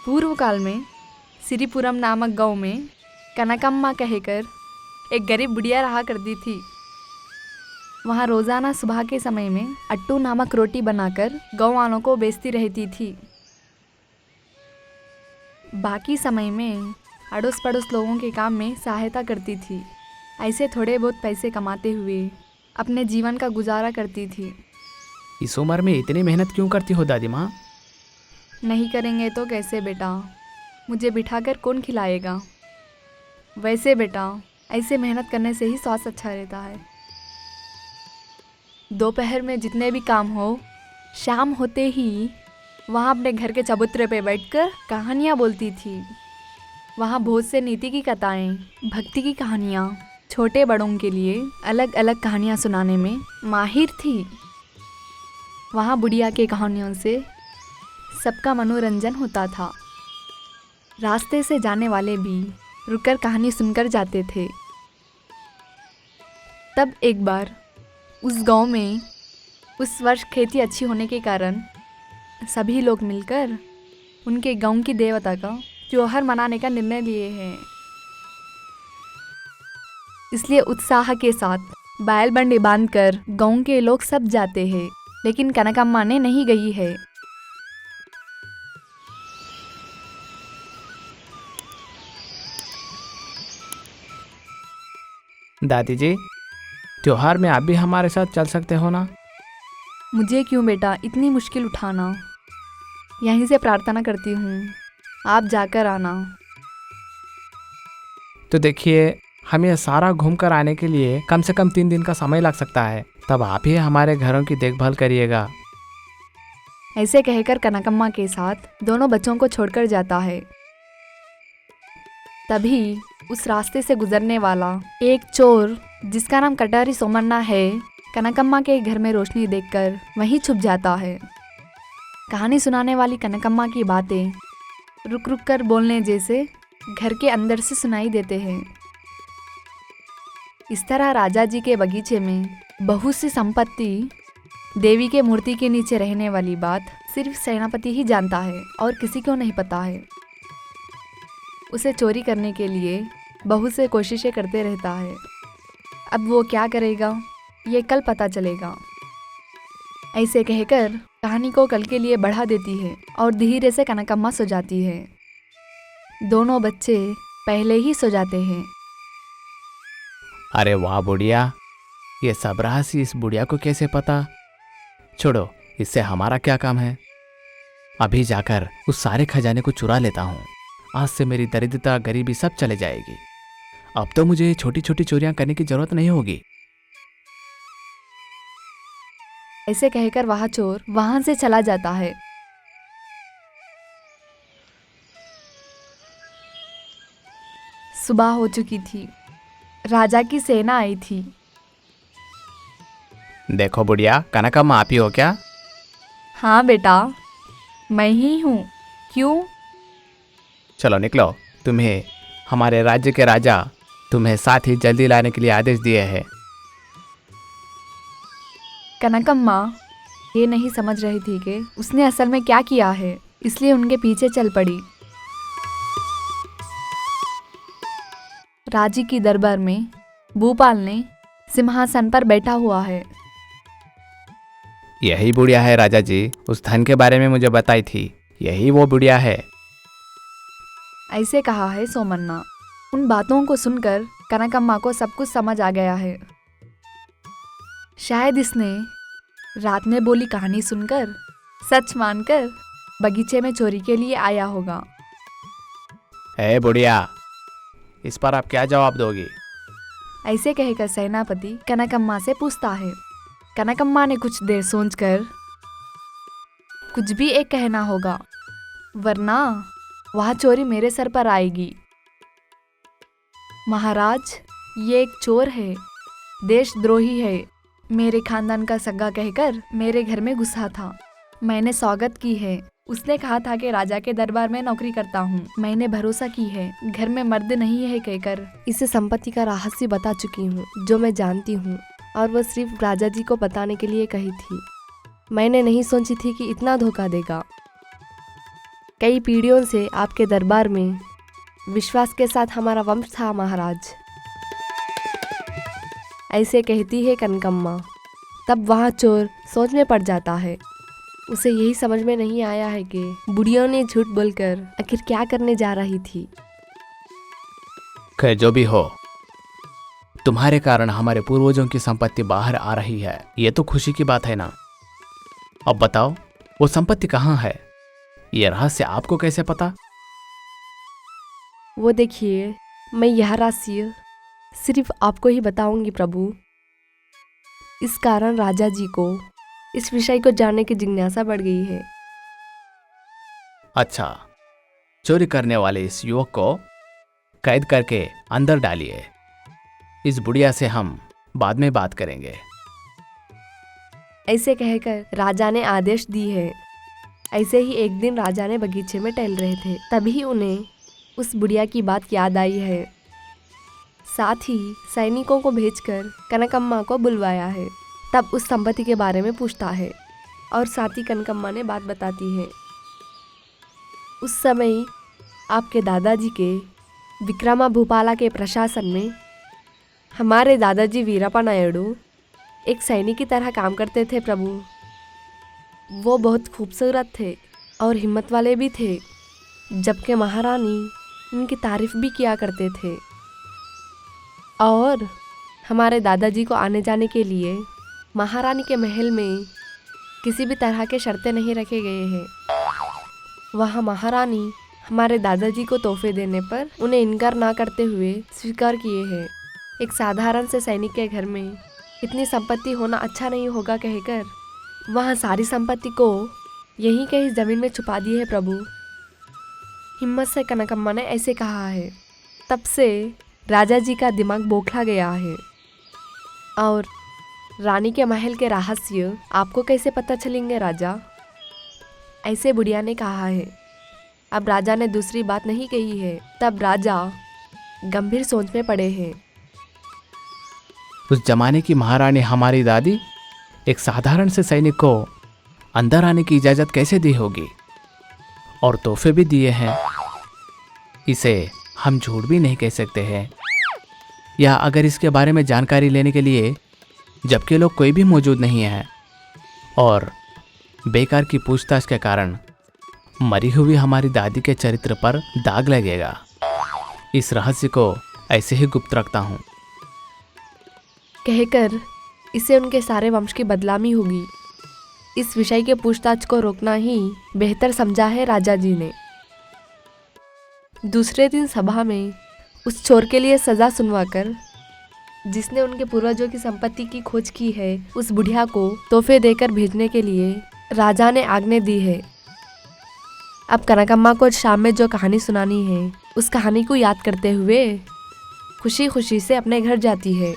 पूर्व काल में सिरिपुरम नामक गांव में कनकम्मा कहकर एक गरीब बुढ़िया रहा करती थी। वहाँ रोज़ाना सुबह के समय में अट्टू नामक रोटी बनाकर गाँव वालों को बेचती रहती थी। बाकी समय में अड़ोस पड़ोस लोगों के काम में सहायता करती थी। ऐसे थोड़े बहुत पैसे कमाते हुए अपने जीवन का गुजारा करती थी। इस उम्र में इतनी मेहनत क्यों करती हो दादी माँ? नहीं करेंगे तो कैसे बेटा, मुझे बिठाकर कौन खिलाएगा। वैसे बेटा, ऐसे मेहनत करने से ही स्वास्थ्य अच्छा रहता है। दोपहर में जितने भी काम हो, शाम होते ही वहाँ अपने घर के चबूतरे पे बैठकर कहानियाँ बोलती थी। वहाँ बहुत से नीति की कथाएं, भक्ति की कहानियाँ, छोटे बड़ों के लिए अलग अलग कहानियाँ सुनाने में माहिर थी। वहाँ बुढ़िया के कहानियों से सबका मनोरंजन होता था। रास्ते से जाने वाले भी रुककर कहानी सुनकर जाते थे। तब एक बार उस गांव में उस वर्ष खेती अच्छी होने के कारण सभी लोग मिलकर उनके गांव की देवता का त्योहार मनाने का निर्णय लिए हैं। इसलिए उत्साह के साथ बैल बंडी बांधकर गांव के लोग सब जाते हैं, लेकिन कनकम्मा ने नहीं गई है। दादी जी, त्योहार में आप भी हमारे साथ चल सकते हो ना? मुझे क्यों बेटा इतनी मुश्किल उठाना। यहीं से प्रार्थना करती हूँ, आप जाकर आना। तो देखिए, हमें सारा घूम कर आने के लिए कम से कम 3 दिन का समय लग सकता है। तब आप ही हमारे घरों की देखभाल करिएगा। ऐसे कहकर कनकम्मा के साथ दोनों बच्चों को छोड़कर जाता है। तभी उस रास्ते से गुजरने वाला एक चोर, जिसका नाम कटारी सोमन्ना है, कनकम्मा के घर में रोशनी देखकर वहीं छुप जाता है। कहानी सुनाने वाली कनकम्मा की बातें रुक रुक कर बोलने जैसे घर के अंदर से सुनाई देते हैं। इस तरह राजा जी के बगीचे में बहुत सी संपत्ति, देवी के मूर्ति के नीचे रहने वाली बात सिर्फ सेनापति ही जानता है और किसी को नहीं पता है। उसे चोरी करने के लिए बहुत से कोशिशें करते रहता है। अब वो क्या करेगा ये कल पता चलेगा। ऐसे कहकर कहानी को कल के लिए बढ़ा देती है और धीरे से कनकम्मा सो जाती है। दोनों बच्चे पहले ही सो जाते हैं। अरे वाह बुढ़िया, ये सब रहस्य इस बुढ़िया को कैसे पता? छोड़ो, इससे हमारा क्या काम है। अभी जाकर उस सारे खजाने को चुरा लेता हूँ। आज से मेरी दरिद्रता, गरीबी सब चले जाएगी। अब तो मुझे छोटी छोटी चोरियां करने की जरूरत नहीं होगी। ऐसे कहकर वह चोर वहां से चला जाता है। सुबह हो चुकी थी। राजा की सेना आई थी। देखो बुढ़िया, कनकम्मा आप ही हो क्या? हाँ बेटा, मैं ही हूँ। क्यों? चलो निकलो, तुम्हें हमारे राज्य के राजा तुम्हें साथ ही जल्दी लाने के लिए आदेश दिए हैं। कनकम्मा ये नहीं समझ रही थी कि उसने असल में क्या किया है, इसलिए उनके पीछे चल पड़ी। राजी की दरबार में भूपाल ने सिंहासन पर बैठा हुआ है। यही बुढ़िया है राजा जी, उस धन के बारे में मुझे बताई थी। यही वो बुढ़िया है। ऐसे कहा है सोमन्ना। उन बातों को सुनकर कनकम्मा को सब कुछ समझ आ गया है। शायद इसने रात में बोली कहानी सुनकर सच मानकर बगीचे में चोरी के लिए आया होगा। है बुढ़िया, इस पर आप क्या जवाब दोगी? ऐसे कहकर सेनापति कनकम्मा से पूछता है। कनकम्मा ने कुछ देर सोचकर कुछ भी एक कहना होगा, वरना वह चोरी मेरे सर पर आएगी। महाराज, ये एक चोर है, देशद्रोही है। मेरे खानदान का सगा कहकर मेरे घर में घुसा था। मैंने स्वागत की है। उसने कहा था कि राजा के दरबार में नौकरी करता हूँ। मैंने भरोसा की है, घर में मर्द नहीं है कहकर इसे संपत्ति का रहस्य बता चुकी हूँ, जो मैं जानती हूँ, और वो सिर्फ राजा जी को बताने के लिए कही थी। मैंने नहीं सोची थी कि इतना धोखा देगा। कई पीढ़ियों से आपके दरबार में विश्वास के साथ हमारा वंश था महाराज। ऐसे कहती है कनकम्मा। तब वहाँ चोर सोच में पड़ जाता है। उसे यही समझ में नहीं आया है कि बुढ़ियों ने झूठ बोलकर आखिर क्या करने जा रही थी। खैर जो भी हो, तुम्हारे कारण हमारे पूर्वजों की संपत्ति बाहर आ रही है, ये तो खुशी की बात है ना। अब बताओ वो संपत्ति कहाँ है? ये रहस्य आपको कैसे पता? वो देखिए, मैं यह रहस्य सिर्फ आपको ही बताऊंगी प्रभु। इस कारण राजा जी को इस विषय को जानने की जिज्ञासा बढ़ गई है। अच्छा, चोरी करने वाले इस युवक को कैद करके अंदर डालिए। इस बुढ़िया से हम बाद में बात करेंगे। ऐसे कहकर राजा ने आदेश दी है। ऐसे ही एक दिन राजा ने बगीचे में टहल रहे थे, तभी उन्हें उस बुढ़िया की बात याद आई है। साथ ही सैनिकों को भेजकर कनकम्मा को बुलवाया है। तब उस संपत्ति के बारे में पूछता है और साथ ही कनकम्मा ने बात बताती है। उस समय आपके दादाजी के विक्रमा भूपाला के प्रशासन में हमारे दादाजी वीरप्पा नायडू एक सैनिक की तरह काम करते थे प्रभु। वो बहुत खूबसूरत थे और हिम्मत वाले भी थे, जबकि महारानी उनकी तारीफ भी किया करते थे। और हमारे दादाजी को आने जाने के लिए महारानी के महल में किसी भी तरह के शर्तें नहीं रखे गए हैं। वहाँ महारानी हमारे दादाजी को तोहफे देने पर उन्हें इनकार ना करते हुए स्वीकार किए हैं। एक साधारण से सैनिक के घर में इतनी संपत्ति होना अच्छा नहीं होगा कहकर वहाँ सारी संपत्ति को यहीं कहीं जमीन में छुपा दी है प्रभु। हिम्मत से कनकम्मा ने ऐसे कहा है। तब से राजा जी का दिमाग बौखला गया है। और रानी के महल के रहस्य आपको कैसे पता चलेंगे राजा? ऐसे बुढ़िया ने कहा है। अब राजा ने दूसरी बात नहीं कही है। तब राजा गंभीर सोच में पड़े हैं। उस जमाने की महारानी हमारी दादी एक साधारण से सैनिक को अंदर आने की इजाजत कैसे दी होगी? और तोहफे भी दिए हैं। इसे हम झूठ भी नहीं कह सकते हैं। या अगर इसके बारे में जानकारी लेने के लिए जबकि लोग कोई भी मौजूद नहीं है और बेकार की पूछताछ के कारण मरी हुई हमारी दादी के चरित्र पर दाग लगेगा, इस रहस्य को ऐसे ही गुप्त रखता हूँ। कहकर इसे उनके सारे वंश की बदनामी होगी। इस विषय के पूछताछ को रोकना ही बेहतर समझा है राजा जी ने। दूसरे दिन सभा में उस चोर के लिए सजा सुनवाकर जिसने उनके पूर्वजों की संपत्ति की खोज की है, उस बुढ़िया को तोहफे देकर भेजने के लिए राजा ने आज्ञा दी है। अब कनकम्मा को शाम में जो कहानी सुनानी है, उस कहानी को याद करते हुए खुशी खुशी से अपने घर जाती है।